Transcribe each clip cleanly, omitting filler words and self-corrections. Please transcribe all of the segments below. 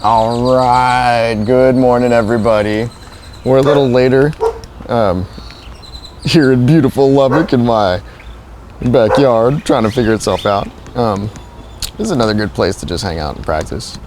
All right, good morning, everybody. We're a little later here in beautiful Lubbock in my backyard, trying to figure itself out. This is another good place to just hang out and practice.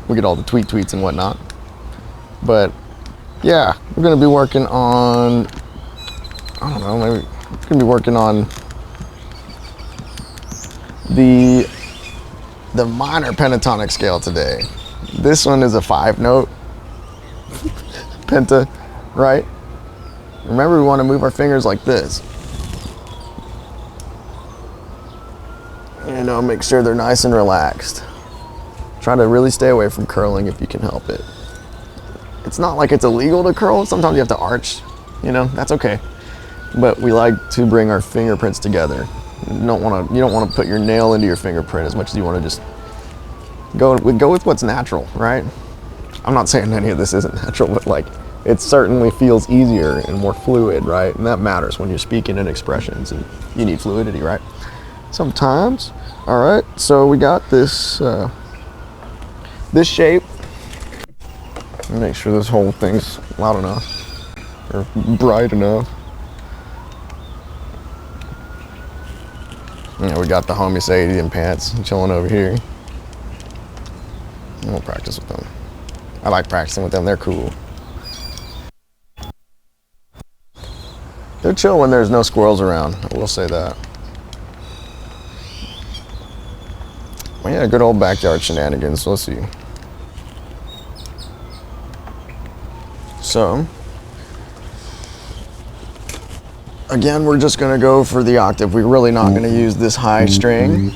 We get all the tweets and whatnot. But yeah, we're gonna be working on, I don't know, maybe we're gonna be working on the minor pentatonic scale today. This one is a 5-note penta, right? Remember, we want to move our fingers like this. You know, make sure they're nice and relaxed. Try to really stay away from curling if you can help it. It's not like it's illegal to curl. Sometimes you have to arch, you know, that's okay. But we like to bring our fingerprints together. You don't want to put your nail into your fingerprint as much as you want to just go with what's natural, right? I'm not saying any of this isn't natural, but like it certainly feels easier and more fluid, right? And that matters when you're speaking in expressions and you need fluidity, right? Sometimes. All right, so we got this this shape. Make sure this whole thing's loud enough or bright enough. Yeah, we got the homie Sadie and Pants chilling over here. We'll practice with them. I like practicing with them, they're cool. They're chill when there's no squirrels around, I will say that. Well, yeah, good old backyard shenanigans, let's see. So, again, we're just gonna go for the octave. We're really not gonna use this high string.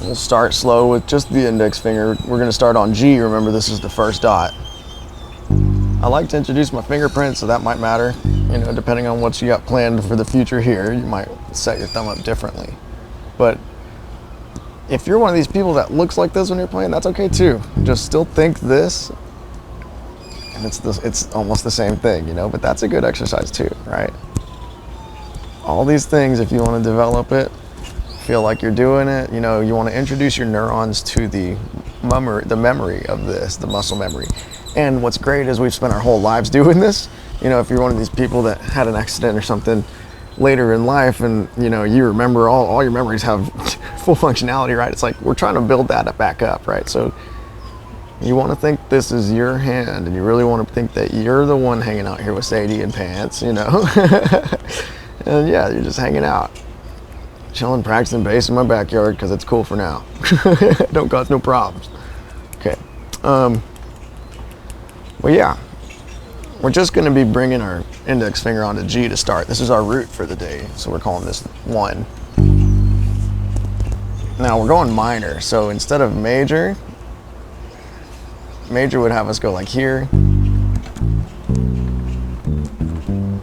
We'll start slow with just the index finger. We're gonna start on G. Remember, this is the first dot. I like to introduce my fingerprint, so that might matter. You know, depending on what you got planned for the future here, you might set your thumb up differently. But if you're one of these people that looks like this when you're playing, that's okay too. Just still think this, and it's almost the same thing, you know, but that's a good exercise too, right? All these things, if you want to develop it, feel like you're doing it, you know, you want to introduce your neurons to the memory of this, the muscle memory. And what's great is we've spent our whole lives doing this. You know, if you're one of these people that had an accident or something later in life and, you know, you remember all your memories have full functionality, right? It's like we're trying to build that back up, right? So you want to think this is your hand, and you really want to think that you're the one hanging out here with Sadie and Pants, you know? And yeah, you're just hanging out, chilling, practicing bass in my backyard because it's cool for now. Don't cause no problems. Okay. Well, yeah, we're just going to be bringing our index finger onto G to start. This is our root for the day, so we're calling this 1. Now we're going minor, so instead of major would have us go like here.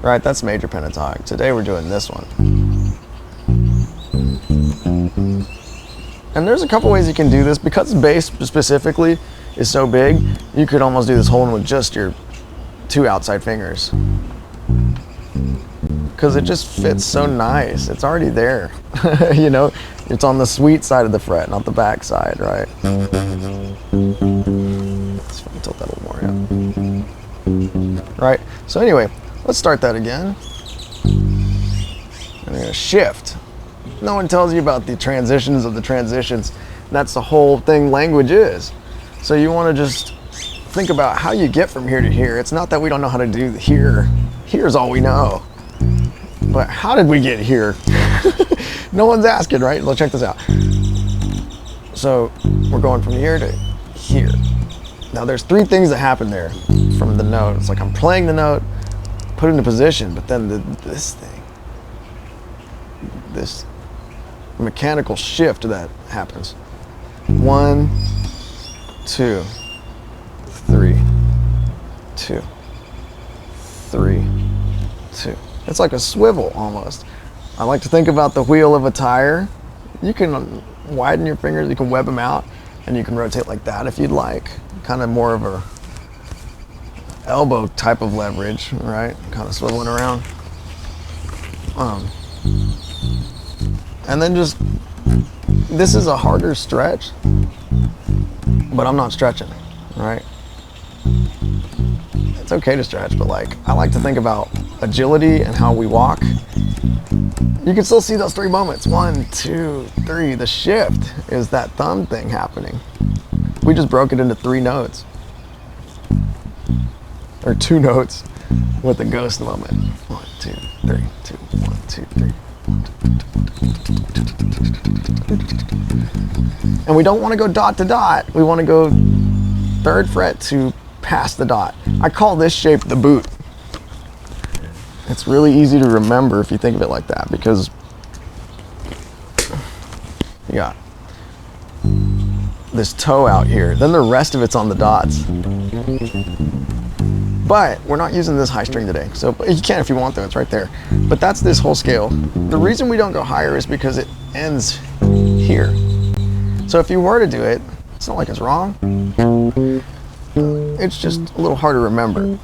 Right, that's major pentatonic. Today we're doing this one. And there's a couple ways you can do this. Because bass specifically is so big, you could almost do this whole one with just your 2 outside fingers. Because it just fits so nice. It's already there. You know, it's on the sweet side of the fret, not the back side, right? Let's tilt that a little more, yeah. Right, so anyway, let's start that again. And we're gonna shift. No one tells you about the transitions of the transitions. That's the whole thing language is. So you want to just think about how you get from here to here. It's not that we don't know how to do here. Here's all we know. But how did we get here? No one's asking, right? Let's check this out. So we're going from here to here. Now there's 3 things that happen there from the note. It's like I'm playing the note, put it in a position, but then this thing, this mechanical shift that happens. 1, 2, 3, 2, 3, 2. It's like a swivel almost. I like to think about the wheel of a tire. You can widen your fingers, you can web them out, and you can rotate like that if you'd like. Kind of more of a elbow type of leverage, right? Kind of swiveling around. And then just this is a harder stretch, but I'm not stretching, right? It's okay to stretch, but like, I like to think about agility and how we walk. You can still see those 3 moments. 1, 2, 3. The shift is that thumb thing happening. We just broke it into 3 notes. Or 2 notes with the ghost moment. 1, 2, 3, 2, 1, 2, 3. And we don't want to go dot to dot. We want to go 3rd fret to past the dot. I call this shape the boot. It's really easy to remember if you think of it like that, because you got this toe out here, then the rest of it's on the dots. But we're not using this high string today, so you can if you want though, it's right there. But that's this whole scale. The reason we don't go higher is because it ends here. So if you were to do it, it's not like it's wrong. It's just a little hard to remember.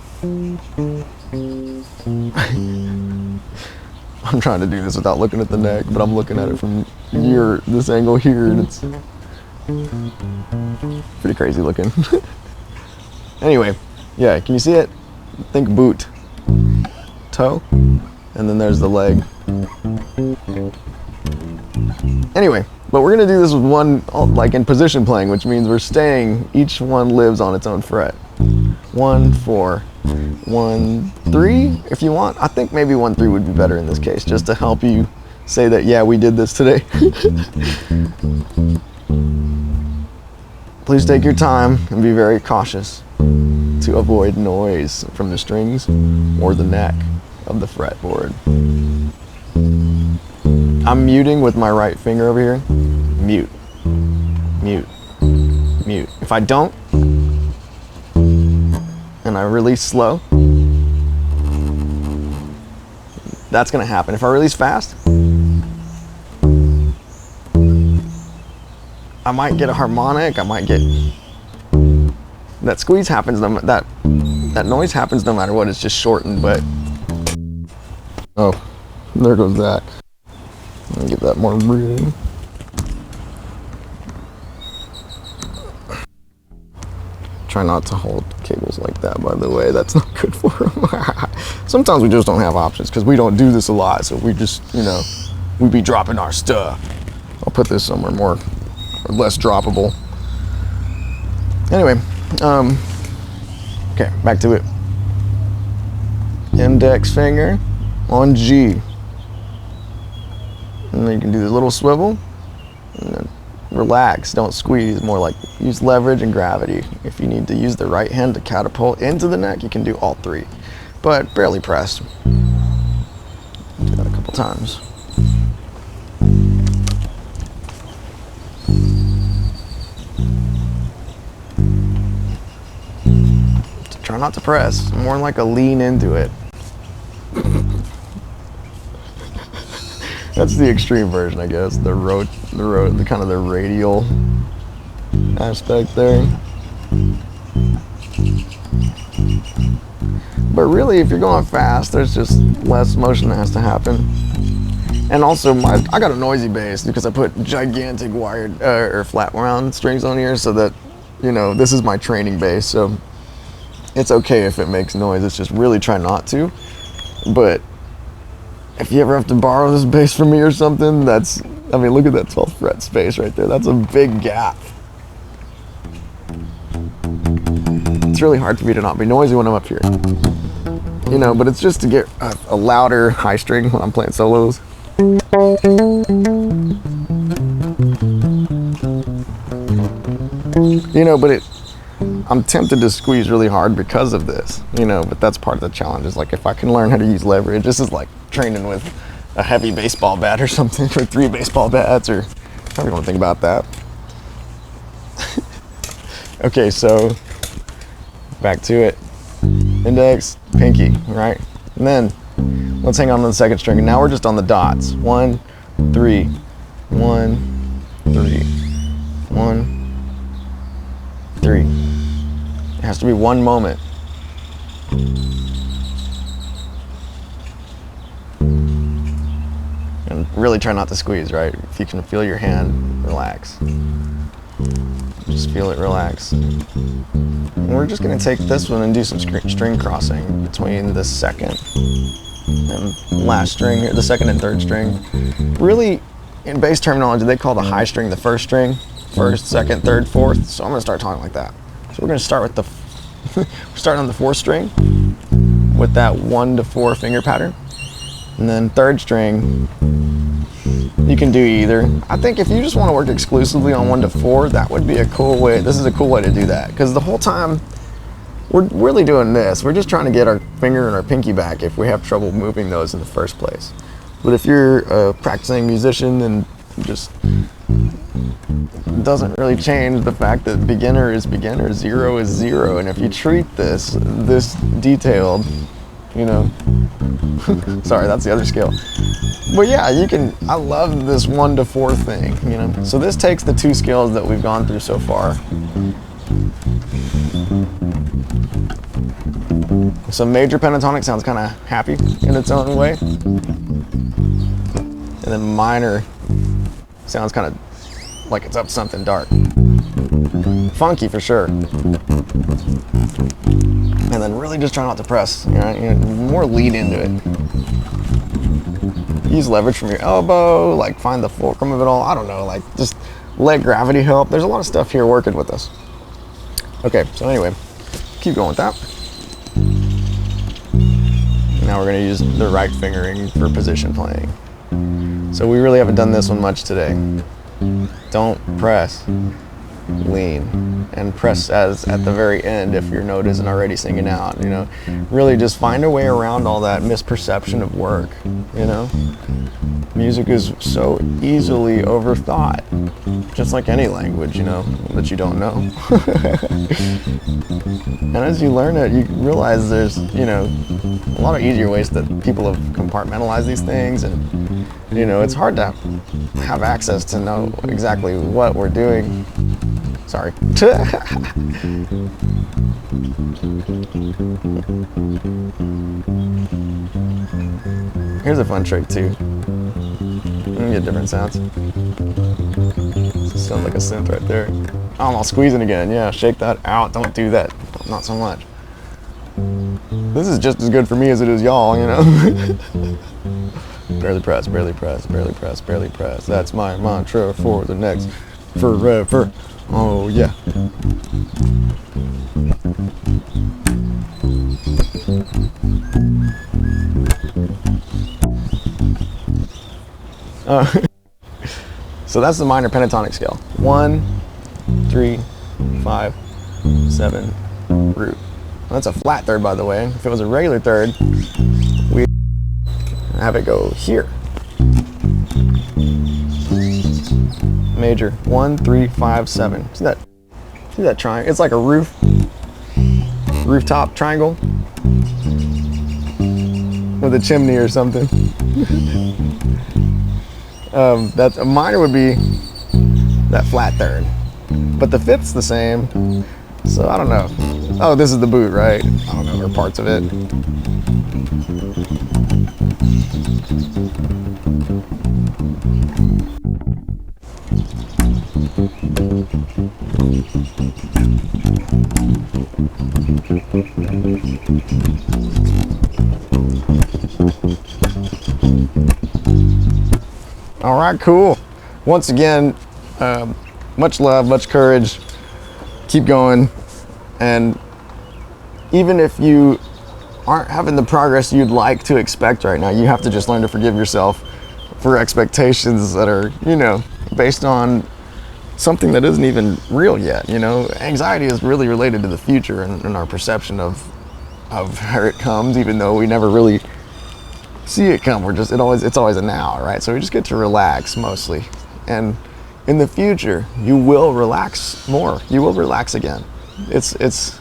I'm trying to do this without looking at the neck, but I'm looking at it from here, this angle here, and it's pretty crazy looking. Anyway, yeah, can you see it? Think boot, toe, and then there's the leg. Anyway, but we're gonna do this with one, like in position playing, which means we're staying, each one lives on its own fret. 1, 4, 1, 3, if you want. I think maybe 1, 3 would be better in this case, just to help you say that, yeah, we did this today. Please take your time and be very cautious to avoid noise from the strings or the neck of the fretboard. I'm muting with my right finger over here. Mute, mute, mute. If I don't, and I release slow, that's gonna happen. If I release fast, I might get a harmonic, I might get, that squeeze happens, that noise happens no matter what, it's just shortened, but, oh, there goes that. Let me get that more room. Try not to hold cables like that, by the way. That's not good for them. Sometimes we just don't have options because we don't do this a lot. So we just, you know, we be dropping our stuff. I'll put this somewhere more or less droppable. Anyway, okay, back to it. Index finger on G. And then you can do the little swivel. And then relax, don't squeeze, more like use leverage and gravity. If you need to use the right hand to catapult into the neck, you can do all 3, but barely pressed. Do that a couple times. Try not to press, more like a lean into it. That's the extreme version, I guess. The kind of the radial aspect there. But really, if you're going fast, there's just less motion that has to happen. And also, I got a noisy bass because I put gigantic wired or flat wound strings on here, so that, you know, this is my training bass. So it's okay if it makes noise. It's just really try not to. But if you ever have to borrow this bass from me or something, that's, I mean, look at that 12th fret space right there. That's a big gap. It's really hard for me to not be noisy when I'm up here. You know, but it's just to get a louder high string when I'm playing solos. You know, but I'm tempted to squeeze really hard because of this, you know, but that's part of the challenge. Is like, if I can learn how to use leverage, this is like training with a heavy baseball bat or something, or 3 baseball bats, or however you want to think about that. Okay, so back to it. Index, pinky, right? And then let's hang on to the 2nd string. And now we're just on the dots. 1, 3, 1, 3, 1, 3. It has to be one moment. And really try not to squeeze, right? If you can feel your hand, relax. Just feel it relax. And we're just gonna take this one and do some string crossing between the second and last string here, the second and third string. Really, in bass terminology, they call the high string the first string, first, second, third, fourth. So I'm gonna start talking like that. So we're gonna start with the, we're starting on the fourth string with that 1 to 4 finger pattern. And then third string, you can do either. I think if you just want to work exclusively on 1 to 4, that would be a cool way. This is a cool way to do that, because the whole time we're really doing this. We're just trying to get our finger and our pinky back if we have trouble moving those in the first place. But if you're a practicing musician, then just doesn't really change the fact that beginner is beginner, zero is zero. And if you treat this detailed, you know, sorry, that's the other scale. But yeah, you can, I love this 1 to 4 thing, you know. So this takes the 2 scales that we've gone through so far. So major pentatonic sounds kind of happy in its own way. And then minor sounds kind of like it's up something dark. Funky for sure. And then really just try not to press, you know, more lead into it. Use leverage from your elbow, like find the fulcrum of it all. I don't know, like just let gravity help. There's a lot of stuff here working with us. Okay, so anyway, keep going with that. Now we're gonna use the right fingering for position playing. So we really haven't done this one much today. Don't press, lean, and press as at the very end if your note isn't already singing out, you know. Really just find a way around all that misperception of work, you know. Music is so easily overthought, just like any language, you know, that you don't know. And as you learn it, you realize there's, you know, a lot of easier ways that people have compartmentalized these things, and, you know, it's hard to have access to know exactly what we're doing. Sorry. Here's a fun trick too. Let me get different sounds. Sounds like a synth right there. Oh, I'm squeezing again. Yeah, shake that out. Don't do that. Not so much. This is just as good for me as it is y'all, you know. Barely press, barely press, barely press, barely press. That's my mantra for the next forever. Oh yeah. So that's the minor pentatonic scale. 1, 3, 5, 7, root. That's a flat third, by the way. If it was a regular third, we have it go here. Major. 1, 3, 5, 7. See that? See that triangle? It's like a rooftop triangle with a chimney or something. That a minor would be that flat third, but the fifth's the same. So I don't know. Oh, this is the boot, right? I don't know, or parts of it. All right, cool. Once again, much love, much courage. Keep going. And even if you aren't having the progress you'd like to expect right now, you have to just learn to forgive yourself for expectations that are, you know, based on something that isn't even real yet. You know, anxiety is really related to the future and our perception of where it comes, even though we never really see it come. It's always a now, right? So we just get to relax mostly. And in the future, you will relax more. You will relax again. It's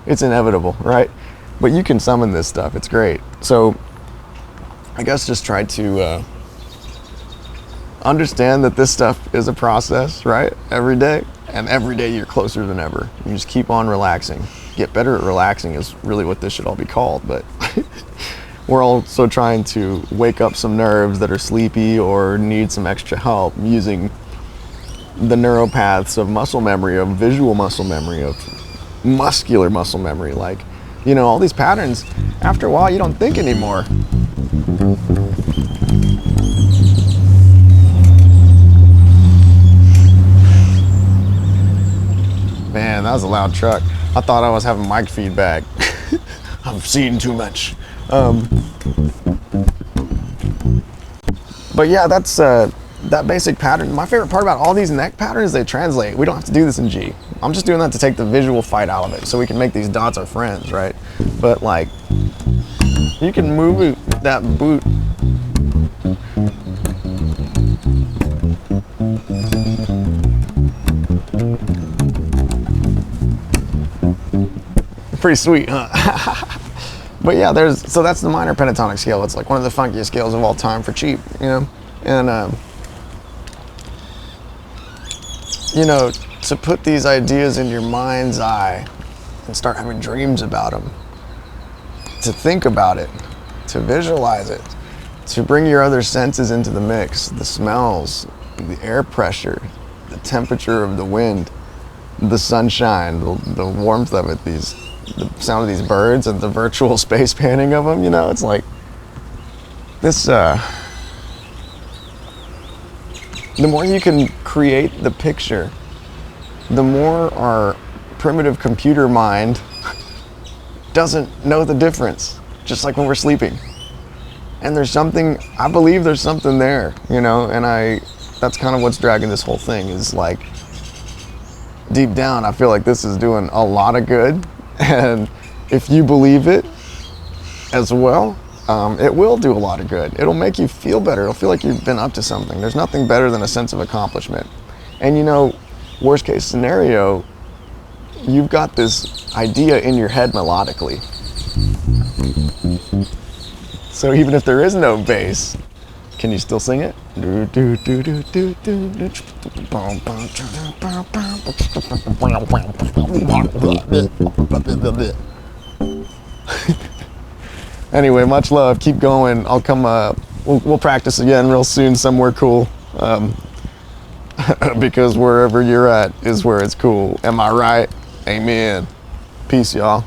inevitable, right? But you can summon this stuff. It's great. So I guess just try to understand that this stuff is a process, right? Every day, and every day you're closer than ever. You just keep on relaxing. Get better at relaxing is really what this should all be called. But we're also trying to wake up some nerves that are sleepy or need some extra help using the neuropaths of muscle memory, of visual muscle memory, of muscular muscle memory. Like, you know, all these patterns, after a while, you don't think anymore. Man, that was a loud truck. I thought I was having mic feedback. I've seen too much. But yeah, that's that basic pattern. My favorite part about all these neck patterns, they translate. We don't have to do this in G. I'm just doing that to take the visual fight out of it so we can make these dots our friends, right? But like, you can move that boot. Pretty sweet, huh? But yeah, so that's the minor pentatonic scale. It's like one of the funkiest scales of all time for cheap, you know? And, you know, to put these ideas in your mind's eye and start having dreams about them, to think about it, to visualize it, to bring your other senses into the mix, the smells, the air pressure, the temperature of the wind, the sunshine, the warmth of it, the sound of these birds and the virtual space panning of them, you know, it's like this, the more you can create the picture, the more our primitive computer mind doesn't know the difference, just like when we're sleeping. And there's something, I believe there's something there, you know, and that's kind of what's dragging this whole thing, is like, deep down, I feel like this is doing a lot of good. And if you believe it as well, it will do a lot of good. It'll make you feel better. It'll feel like you've been up to something. There's nothing better than a sense of accomplishment. And you know, worst case scenario, you've got this idea in your head melodically. So even if there is no bass, can you still sing it? Anyway, much love. Keep going. I'll come. We'll practice again real soon somewhere cool. Because wherever you're at is where it's cool. Am I right? Amen. Peace, y'all.